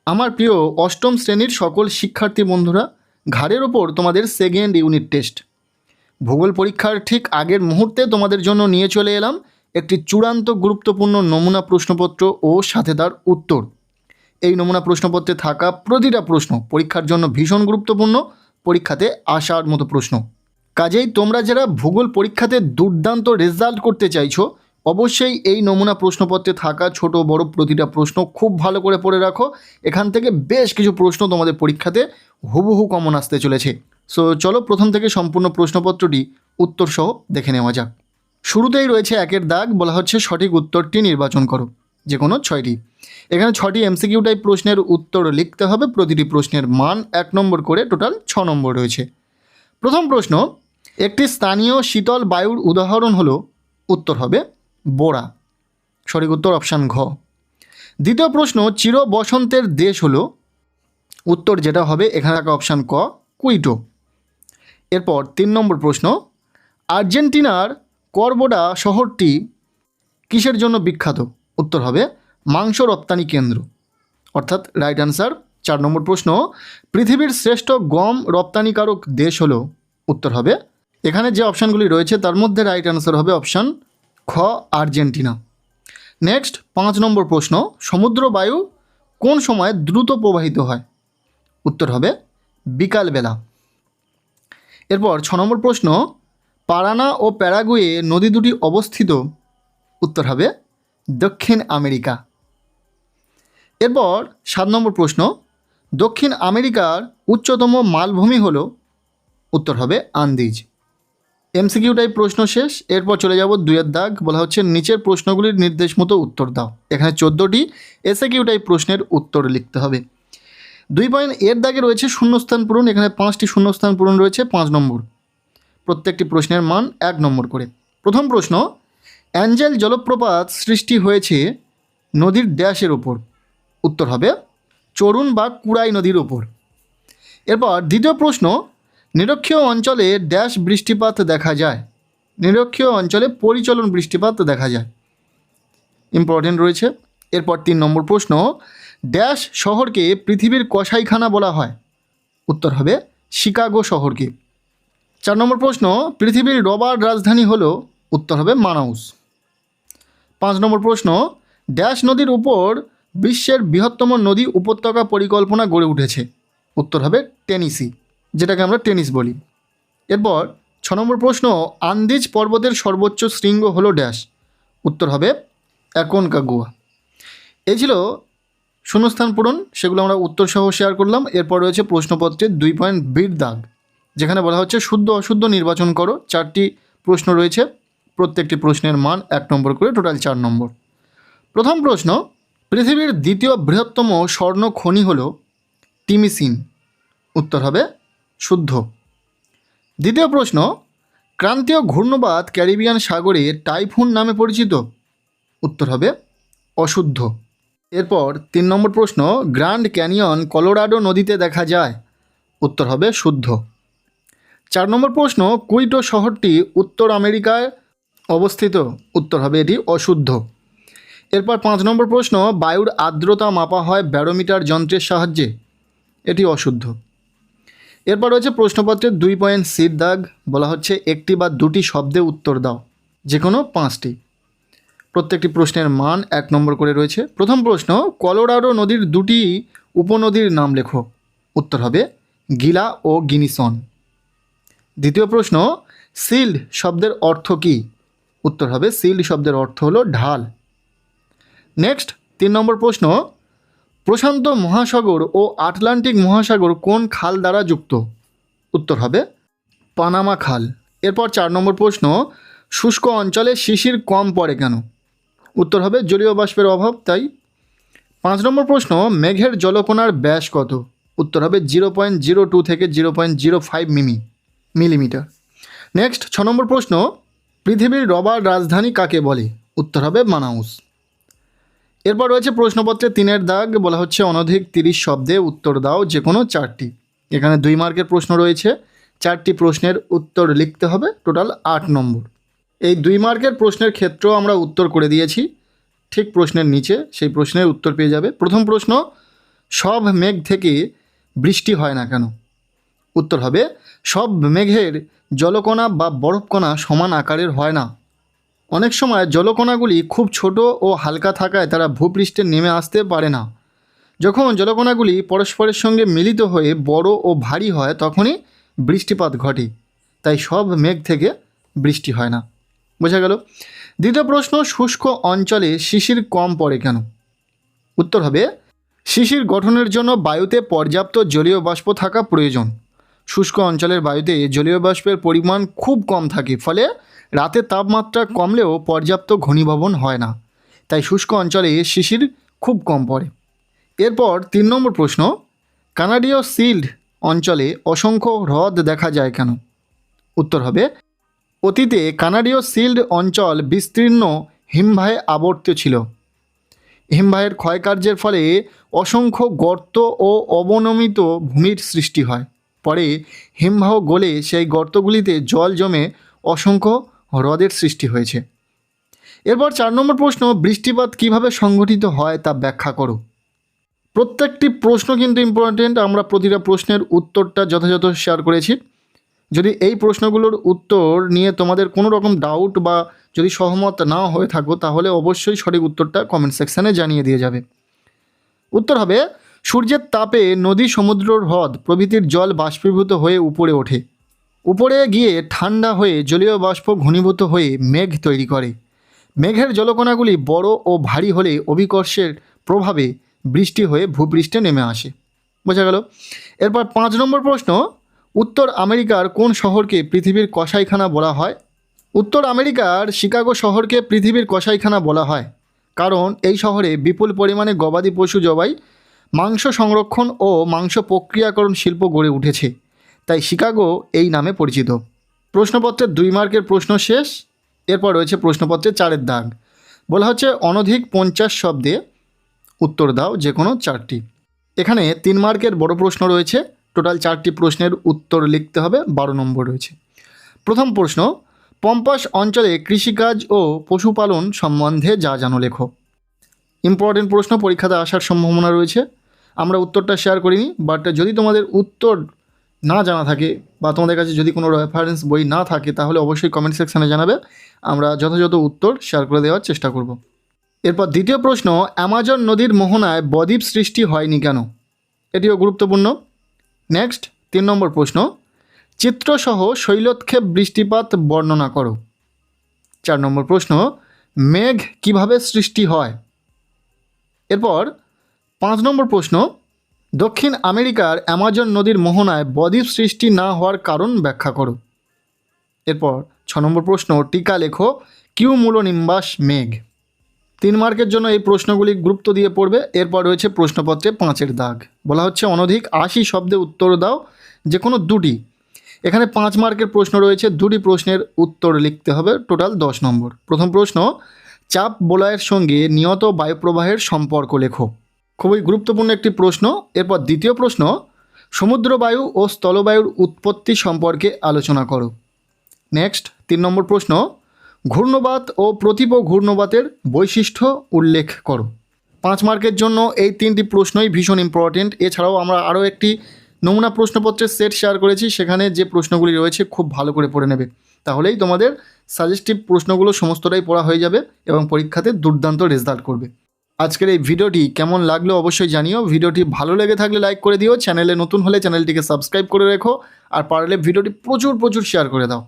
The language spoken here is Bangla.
আমার প্রিয় অষ্টম শ্রেণীর সকল শিক্ষার্থী বন্ধুরা, ঘাড়ের ওপর তোমাদের সেকেন্ড ইউনিট টেস্ট। ভূগোল পরীক্ষার ঠিক আগের মুহূর্তে তোমাদের জন্য নিয়ে চলে এলাম একটি চূড়ান্ত গুরুত্বপূর্ণ নমুনা প্রশ্নপত্র ও সাথে তার উত্তর। এই নমুনা প্রশ্নপত্রে থাকা প্রতিটা প্রশ্ন পরীক্ষার জন্য ভীষণ গুরুত্বপূর্ণ, পরীক্ষাতে আসার মতো প্রশ্ন। কাজেই তোমরা যারা ভূগোল পরীক্ষাতে দুর্দান্ত রেজাল্ট করতে চাইছো, অবশ্যই এই নমুনা প্রশ্নপত্রে থাকা ছোট বড় প্রতিটা প্রশ্ন খুব ভালো করে পড়ে রাখো। এখান থেকে বেশ কিছু প্রশ্ন তোমাদের পরীক্ষাতে হুবহু কমন আসতে চলেছে। সো চলো প্রথম থেকে সম্পূর্ণ প্রশ্নপত্রটি উত্তর সহ দেখে নেওয়া যাক। শুরুতেই রয়েছে একের দাগ, বলা হচ্ছে সঠিক উত্তরটি নির্বাচন করো, যে কোনো 6টি। এখানে 6টি এমসিকিউ টাইপ প্রশ্নের উত্তর লিখতে হবে, প্রতিটি প্রশ্নের মান 1 নম্বর করে, টোটাল 6 নম্বর রয়েছে। প্রথম প্রশ্ন, একটি স্থানীয় শীতল বায়ুর উদাহরণ হলো, উত্তর হবে বোরা। সঠিক উত্তর অপশান ঘ। দ্বিতীয় প্রশ্ন, চির বসন্তের দেশ হলো, উত্তর যেটা হবে এখানে থাকা অপশান ক, কুইটো। এরপর 3 নম্বর প্রশ্ন, আর্জেন্টিনার করবোডা শহরটি কিসের জন্য বিখ্যাত? উত্তর হবে মাংস রপ্তানি কেন্দ্র, অর্থাৎ রাইট অ্যান্সার। 4 নম্বর প্রশ্ন, পৃথিবীর শ্রেষ্ঠ গম রপ্তানিকারক দেশ হলো, উত্তর হবে এখানে যে অপশানগুলি রয়েছে তার মধ্যে রাইট অ্যান্সার হবে অপশান খ, আর্জেন্টিনা। নেক্সট 5 নম্বর প্রশ্ন, সমুদ্র বায়ু কোন সময় দ্রুত প্রবাহিত হয়? উত্তর হবে বিকালবেলা। এরপর 6 নম্বর প্রশ্ন, পারানা ও প্যারাগুয়ে নদী দুটি অবস্থিত, উত্তর হবে দক্ষিণ আমেরিকা। এরপর 7 নম্বর প্রশ্ন, দক্ষিণ আমেরিকার উচ্চতম মালভূমি হলো, উত্তর হবে আন্দিজ। এমসিকিউ টাইপ প্রশ্ন শেষ। এরপর চলে যাব 2 দাগ, বলা হচ্ছে নিচের প্রশ্নগুলির নির্দেশ মতো উত্তর দাও। এখানে 14টি এসএকিউ টাইপ প্রশ্নের উত্তর লিখতে হবে। 2 দাগে রয়েছে শূন্যস্থান পূরণ, এখানে 5টি শূন্যস্থান পূরণ রয়েছে 5 নম্বর, প্রত্যেকটি প্রশ্নের মান 1 নম্বর করে। প্রথম প্রশ্ন, অ্যাঞ্জেল জলপ্রপাত সৃষ্টি হয়েছে নদীর ড্যাশের ওপর, উত্তর হবে চরুণ বা কুড়াই নদীর ওপর। এরপর দ্বিতীয় প্রশ্ন, নিরক্ষীয় অঞ্চলে ড্যাশ বৃষ্টিপাত দেখা যায়? নিরক্ষীয় অঞ্চলে পরিচলন বৃষ্টিপাত দেখা যায়, ইম্পর্টেন্ট রয়েছে। এরপর 3 নম্বর প্রশ্ন, ড্যাশ শহরকে পৃথিবীর কসাইখানা বলা হয়? উত্তর হবে শিকাগো শহরকে। 4 নম্বর প্রশ্ন, পৃথিবীর রবার রাজধানী হলো, উত্তর হবে মানাউস। 5 নম্বর প্রশ্ন, ড্যাশ নদীর উপর বিশ্বের বৃহত্তম নদী উপত্যকা পরিকল্পনা গড়ে উঠেছে? উত্তর হবে টেনেসি, যেটাকে আমরা টেনিস বলি। এরপর 6 নম্বর প্রশ্ন, আন্দিজ পর্বতের সর্বোচ্চ শৃঙ্গ হলো ড্যাশ? উত্তর হবে অ্যাকনকাগুয়া। এই ছিল শূন্যস্থান পূরণ, সেগুলো আমরা উত্তর সহ শেয়ার করলাম। এরপর রয়েছে প্রশ্নপত্রের 2 দাগ, যেখানে বলা হচ্ছে শুদ্ধ অশুদ্ধ নির্বাচন করো। 4টি প্রশ্ন রয়েছে, প্রত্যেকটি প্রশ্নের মান 1 নম্বর করে, টোটাল 4 নম্বর। প্রথম প্রশ্ন, পৃথিবীর দ্বিতীয় বৃহত্তম স্বর্ণ খনি হলো টিমিসিন, উত্তর হবে শুদ্ধ। দ্বিতীয় প্রশ্ন, ক্রান্তীয় ঘূর্ণবাত ক্যারিবিয়ান সাগরে টাইফুন নামে পরিচিত? উত্তর হবে অশুদ্ধ। এরপর 3 নম্বর প্রশ্ন, গ্র্যান্ড ক্যানিয়ন কলোরাডো নদীতে দেখা যায়? উত্তর হবে শুদ্ধ। 4 নম্বর প্রশ্ন, কুইটো শহরটি উত্তর আমেরিকায় অবস্থিত? উত্তর হবে এটি অশুদ্ধ। এরপর 5 নম্বর প্রশ্ন, বায়ুর আর্দ্রতা মাপা হয় ব্যারোমিটার যন্ত্রের সাহায্যে? এটি অশুদ্ধ। এরপর রয়েছে প্রশ্নপত্রের 2.c দাগ, বলা হচ্ছে একটি বা দুটি শব্দে উত্তর দাও, যে কোনো 5টি। প্রত্যেকটি প্রশ্নের মান 1 নম্বর করে রয়েছে। প্রথম প্রশ্ন, কলোরাডো নদীর 2টি উপনদীর নাম লেখো? উত্তর হবে গিলা ও গিনিসন। দ্বিতীয় প্রশ্ন, সিল্ড শব্দের অর্থ কী? উত্তর হবে সিল্ড শব্দের অর্থ হলো ঢাল। নেক্সট 3 নম্বর প্রশ্ন, প্রশান্ত মহাসাগর ও আটলান্টিক মহাসাগর কোন খাল দ্বারা যুক্ত? উত্তর হবে পানামা খাল। এরপর 4 নম্বর প্রশ্ন, শুষ্ক অঞ্চলে শিশির কম পড়ে কেন? উত্তর হবে জলীয় বাষ্পের অভাব, তাই। 5 নম্বর প্রশ্ন, মেঘের জলকণার ব্যাস কত? উত্তর হবে 0.02 থেকে 0.05 মিলিমিটার। নেক্সট 6 নম্বর প্রশ্ন, পৃথিবীর রবার রাজধানী কাকে বলে? উত্তর হবে মানাউস। এরপর রয়েছে প্রশ্নপত্রে 3 দাগ, বলা হচ্ছে অনধিক 30 শব্দে উত্তর দাও, যে কোনো 4টি। এখানে 2 মার্কের প্রশ্ন রয়েছে, 4টি প্রশ্নের উত্তর লিখতে হবে, টোটাল 8 নম্বর। এই 2 মার্কের প্রশ্নের ক্ষেত্রেও আমরা উত্তর করে দিয়েছি, ঠিক প্রশ্নের নিচে সেই প্রশ্নের উত্তর পেয়ে যাবে। প্রথম প্রশ্ন, সব মেঘ থেকে বৃষ্টি হয় না কেন? উত্তর হবে সব মেঘের জলকণা বা বরফকণা সমান আকারের হয় না। অনেক সময় জলকণাগুলি খুব ছোট ও হালকা থাকায় তারা ভূপৃষ্ঠে নেমে আসতে পারে না। যখন জলকণাগুলি পরস্পরের সঙ্গে মিলিত হয়ে বড় ও ভারী হয় তখনই বৃষ্টিপাত ঘটে। তাই সব মেঘ থেকে বৃষ্টি হয় না। বোঝা গেল? দ্বিতীয় প্রশ্ন, শুষ্ক অঞ্চলে শিশির কম পড়ে কেন? উত্তর হবে শিশির গঠনের জন্য বায়ুতে পর্যাপ্ত জলীয় বাষ্প থাকা প্রয়োজন। শুষ্ক অঞ্চলের বায়ুতে জলীয় বাষ্পের পরিমাণ খুব কম থাকে, ফলে রাতে তাপমাত্রা কমলেও পর্যাপ্ত ঘনীভবন হয় না। তাই শুষ্ক অঞ্চলে শিশির খুব কম পড়ে। এরপর 3 নম্বর প্রশ্ন, কানাডীয় শিল্ড অঞ্চলে অসংখ্য হ্রদ দেখা যায় কেন? উত্তর হবে অতীতে কানাডীয় শিল্ড অঞ্চল বিস্তীর্ণ হিমবাহে আবর্ত ছিল। হিমবাহের ক্ষয়কার্যের ফলে অসংখ্য গর্ত ও অবনমিত ভূমির সৃষ্টি হয়। পরে হিমবাহ গলে সেই গর্তগুলিতে জল জমে অসংখ্য হ্রদের সৃষ্টি হয়েছে। এরপর 4 নম্বর প্রশ্ন, বৃষ্টিপাত কিভাবে সংঘটিত হয় তা ব্যাখ্যা করো। প্রত্যেকটি প্রশ্ন কিন্তু ইম্পর্টেন্ট। আমরা প্রতিটা প্রশ্নের উত্তরটা যথাযথ শেয়ার করেছি। যদি এই প্রশ্নগুলোর উত্তর নিয়ে তোমাদের কোনো রকম ডাউট বা যদি সহমত না হয়ে থাকো তাহলে অবশ্যই সঠিক উত্তরটা কমেন্ট সেকশানে জানিয়ে দিয়ে যাবে। উত্তর হবে সূর্যের তাপে নদী, সমুদ্র, হ্রদ প্রভৃতির জল বাষ্পীভূত হয়ে উপরে ওঠে। উপরে গিয়ে ঠান্ডা হয়ে জলীয় বাষ্প ঘনীভূত হয়ে মেঘ তৈরি করে। মেঘের জলকণাগুলি বড় ও ভারী হলে অভিকর্ষের প্রভাবে বৃষ্টি হয়ে ভূপৃষ্ঠে নেমে আসে। বোঝা গেল? এরপর 5 নম্বর প্রশ্ন, উত্তর আমেরিকার কোন শহরকে পৃথিবীর কসাইখানা বলা হয়? উত্তর আমেরিকার শিকাগো শহরকে পৃথিবীর কসাইখানা বলা হয় কারণ এই শহরে বিপুল পরিমাণে গবাদি পশু জবাই, মাংস সংরক্ষণ ও মাংস প্রক্রিয়াকরণ শিল্প গড়ে উঠেছে। তাই শিকাগো এই নামে পরিচিত। প্রশ্নপত্রের 2 মার্কের প্রশ্ন শেষ। এরপর রয়েছে প্রশ্নপত্রের 4-এর দাগ। বলা হচ্ছে অনধিক 50 শব্দে উত্তর দাও যে কোনো 4টি। এখানে 3 মার্কের বড় প্রশ্ন রয়েছে। টোটাল 4টি প্রশ্নের উত্তর লিখতে হবে, 12 নম্বর রয়েছে। প্রথম প্রশ্ন, পম্পাস অঞ্চলে কৃষিকাজ ও পশুপালন সম্বন্ধে যা জানো লেখো। ইম্পর্টেন্ট প্রশ্ন, পরীক্ষাতে আসার সম্ভাবনা রয়েছে। আমরা উত্তরটা শেয়ার করিনি, বাট যদি তোমাদের উত্তর না জানা থাকে বা তোমাদের কাছে যদি কোনো রেফারেন্স বই না থাকে তাহলে অবশ্যই কমেন্ট সেকশানে জানাবে। আমরা যথাযথ উত্তর শেয়ার করে দেওয়ার চেষ্টা করব। এরপর দ্বিতীয় প্রশ্ন, অ্যামাজন নদীর মোহনায় বদ্বীপ সৃষ্টি হয়নি কেন? এটিও গুরুত্বপূর্ণ। নেক্সট 3 নম্বর প্রশ্ন, চিত্রসহ শৈলক্ষেপ বৃষ্টিপাত বর্ণনা করো। 4 নম্বর প্রশ্ন, মেঘ কিভাবে সৃষ্টি হয়? এরপর 5 নম্বর প্রশ্ন, দক্ষিণ আমেরিকার অ্যামাজন নদীর মোহনায় বদ্বীপ সৃষ্টি না হওয়ার কারণ ব্যাখ্যা করো। এরপর 6 নম্বর প্রশ্ন, টিকা লেখো কিউমুলোনিম্বাস মেঘ। 3 মার্কের জন্য এই প্রশ্নগুলি গুরুত্ব দিয়ে পড়বে। এরপর রয়েছে প্রশ্নপত্রে 5-এর দাগ। বলা হচ্ছে অনধিক 80 শব্দে উত্তর দাও যে কোনো 2টি। এখানে 5 মার্কের প্রশ্ন রয়েছে, 2টি প্রশ্নের উত্তর লিখতে হবে, টোটাল 10 নম্বর। প্রথম প্রশ্ন, চাপ বলয়ের সঙ্গে নিয়ত বায়ুপ্রবাহের সম্পর্ক লেখো। খুবই গুরুত্বপূর্ণ একটি প্রশ্ন। এরপর দ্বিতীয় প্রশ্ন, সমুদ্রবায়ু ও স্থলবায়ুর উৎপত্তি সম্পর্কে আলোচনা করো। নেক্সট 3 নম্বর প্রশ্ন, ঘূর্ণবাত ও প্রতীপ ঘূর্ণবাতের বৈশিষ্ট্য উল্লেখ করো। 5 মার্কের জন্য এই 3টি প্রশ্নই ভীষণ ইম্পর্টেন্ট। এছাড়াও আমরা আরও একটি নমুনা প্রশ্নপত্রের সেট শেয়ার করেছি, সেখানে যে প্রশ্নগুলি রয়েছে খুব ভালো করে পড়ে নেবে, তাহলেই তোমাদের সাজেস্টিভ প্রশ্নগুলো সমস্তটাই পড়া হয়ে যাবে এবং পরীক্ষাতে দুর্দান্ত রেজাল্ট করবে। আজকের এই ভিডিওটি কেমন লাগলো অবশ্যই জানিও। ভিডিওটি ভালো লেগে থাকলে লাইক করে দিও, চ্যানেলে নতুন হলে চ্যানেলটিকে সাবস্ক্রাইব করে রেখো, আর পারলে ভিডিওটি প্রচুর শেয়ার করে দাও।